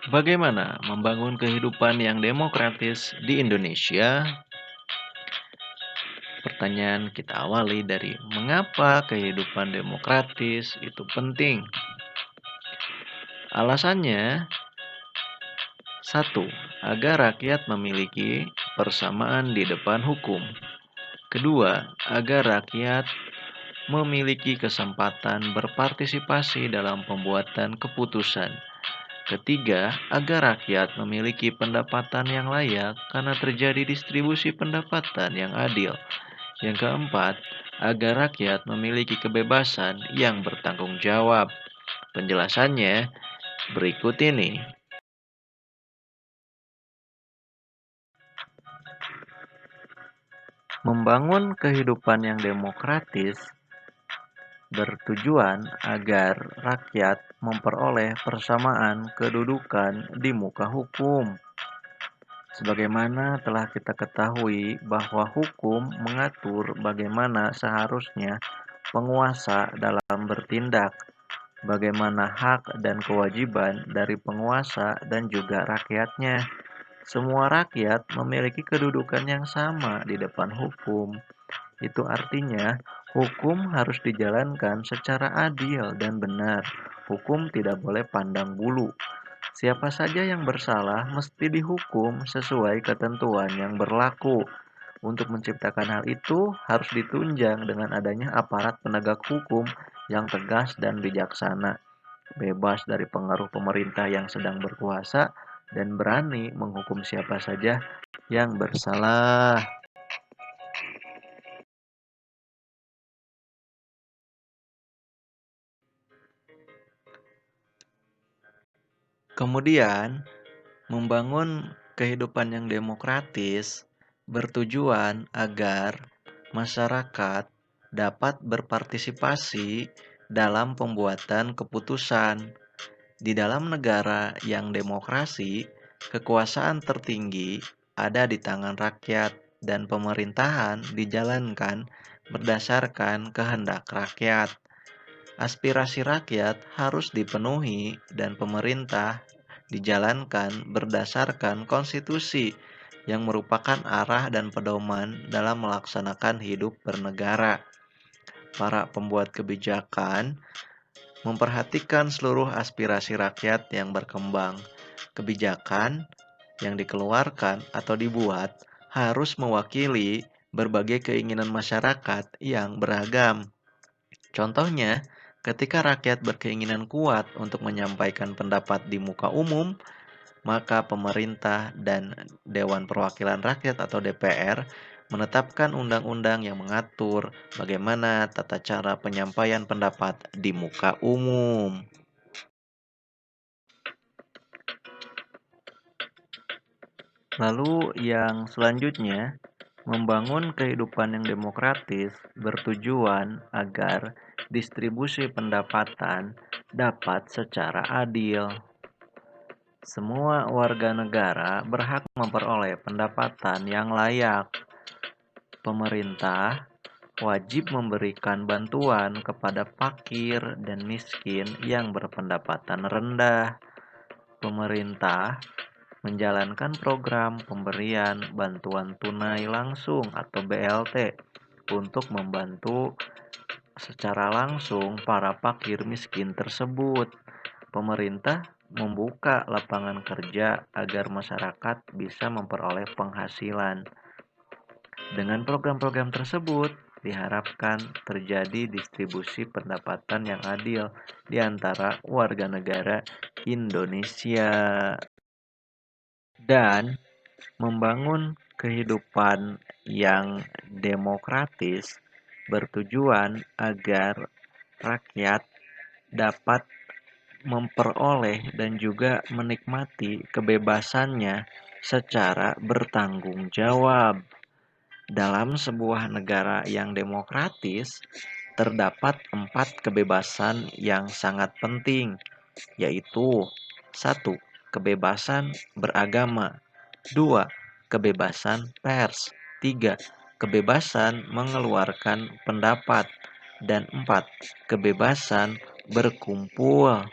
Bagaimana membangun kehidupan yang demokratis di Indonesia? Pertanyaan kita awali dari mengapa kehidupan demokratis itu penting. Alasannya, satu, agar rakyat memiliki persamaan di depan hukum. Kedua, agar rakyat memiliki kesempatan berpartisipasi dalam pembuatan keputusan. Ketiga, agar rakyat memiliki pendapatan yang layak karena terjadi distribusi pendapatan yang adil. Yang keempat, agar rakyat memiliki kebebasan yang bertanggung jawab. Penjelasannya berikut ini. Membangun kehidupan yang demokratis bertujuan agar rakyat memperoleh persamaan kedudukan di muka hukum. Sebagaimana telah kita ketahui bahwa hukum mengatur bagaimana seharusnya penguasa dalam bertindak, bagaimana hak dan kewajiban dari penguasa dan juga rakyatnya. Semua rakyat memiliki kedudukan yang sama di depan hukum. Itu artinya hukum harus dijalankan secara adil dan benar. Hukum tidak boleh pandang bulu. Siapa saja yang bersalah mesti dihukum sesuai ketentuan yang berlaku. Untuk menciptakan hal itu harus ditunjang dengan adanya aparat penegak hukum yang tegas dan bijaksana, bebas dari pengaruh pemerintah yang sedang berkuasa, dan berani menghukum siapa saja yang bersalah. Kemudian, membangun kehidupan yang demokratis bertujuan agar masyarakat dapat berpartisipasi dalam pembuatan keputusan. Di dalam negara yang demokrasi, kekuasaan tertinggi ada di tangan rakyat dan pemerintahan dijalankan berdasarkan kehendak rakyat. Aspirasi rakyat harus dipenuhi dan pemerintah dijalankan berdasarkan konstitusi yang merupakan arah dan pedoman dalam melaksanakan hidup bernegara. Para pembuat kebijakan memperhatikan seluruh aspirasi rakyat yang berkembang. Kebijakan yang dikeluarkan atau dibuat harus mewakili berbagai keinginan masyarakat yang beragam. Contohnya, ketika rakyat berkeinginan kuat untuk menyampaikan pendapat di muka umum, maka pemerintah dan Dewan Perwakilan Rakyat atau DPR menetapkan undang-undang yang mengatur bagaimana tata cara penyampaian pendapat di muka umum. Lalu yang selanjutnya, membangun kehidupan yang demokratis bertujuan agar distribusi pendapatan dapat secara adil. Semua warga negara berhak memperoleh pendapatan yang layak. Pemerintah wajib memberikan bantuan kepada fakir dan miskin yang berpendapatan rendah. Pemerintah menjalankan program pemberian bantuan tunai langsung atau BLT untuk membantu secara langsung para fakir miskin tersebut. Pemerintah membuka lapangan kerja agar masyarakat bisa memperoleh penghasilan. Dengan program-program tersebut, diharapkan terjadi distribusi pendapatan yang adil di antara warga negara Indonesia. Dan membangun kehidupan yang demokratis bertujuan agar rakyat dapat memperoleh dan juga menikmati kebebasannya secara bertanggung jawab. Dalam sebuah negara yang demokratis, terdapat 4 kebebasan yang sangat penting, yaitu 1. Kebebasan beragama. 2. Kebebasan pers. 3. Kebebasan mengeluarkan pendapat. Dan 4. Kebebasan berkumpul.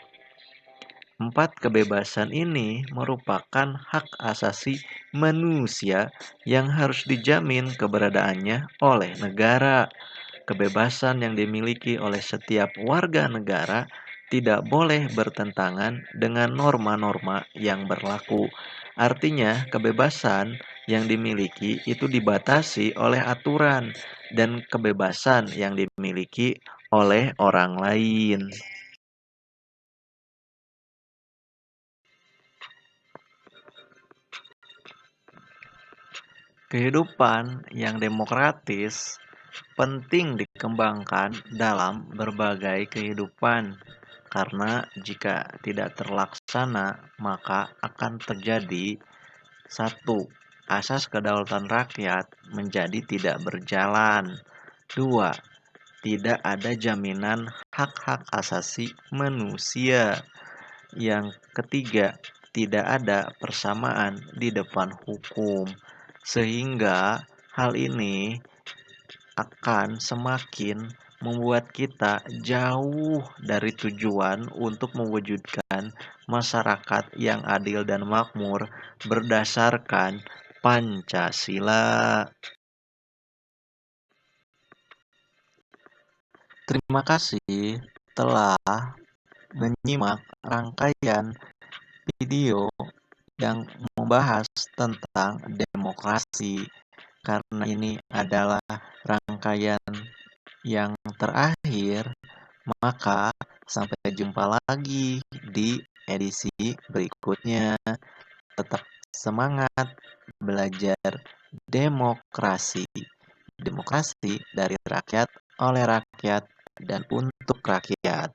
Empat kebebasan ini merupakan hak asasi manusia yang harus dijamin keberadaannya oleh negara. Kebebasan yang dimiliki oleh setiap warga negara tidak boleh bertentangan dengan norma-norma yang berlaku. Artinya, kebebasan yang dimiliki itu dibatasi oleh aturan dan kebebasan yang dimiliki oleh orang lain. Kehidupan yang demokratis penting dikembangkan dalam berbagai kehidupan, karena jika tidak terlaksana, maka akan terjadi satu, asas kedaulatan rakyat menjadi tidak berjalan. Dua, tidak ada jaminan hak-hak asasi manusia. Yang ketiga, tidak ada persamaan di depan hukum. Sehingga hal ini akan semakin membuat kita jauh dari tujuan untuk mewujudkan masyarakat yang adil dan makmur berdasarkan Pancasila. Terima kasih telah menyimak rangkaian video yang membahas tentang demokrasi, karena ini adalah rangkaian yang terakhir. Maka sampai jumpa lagi di edisi berikutnya. Tetap semangat belajar demokrasi. Demokrasi dari rakyat, oleh rakyat, dan untuk rakyat.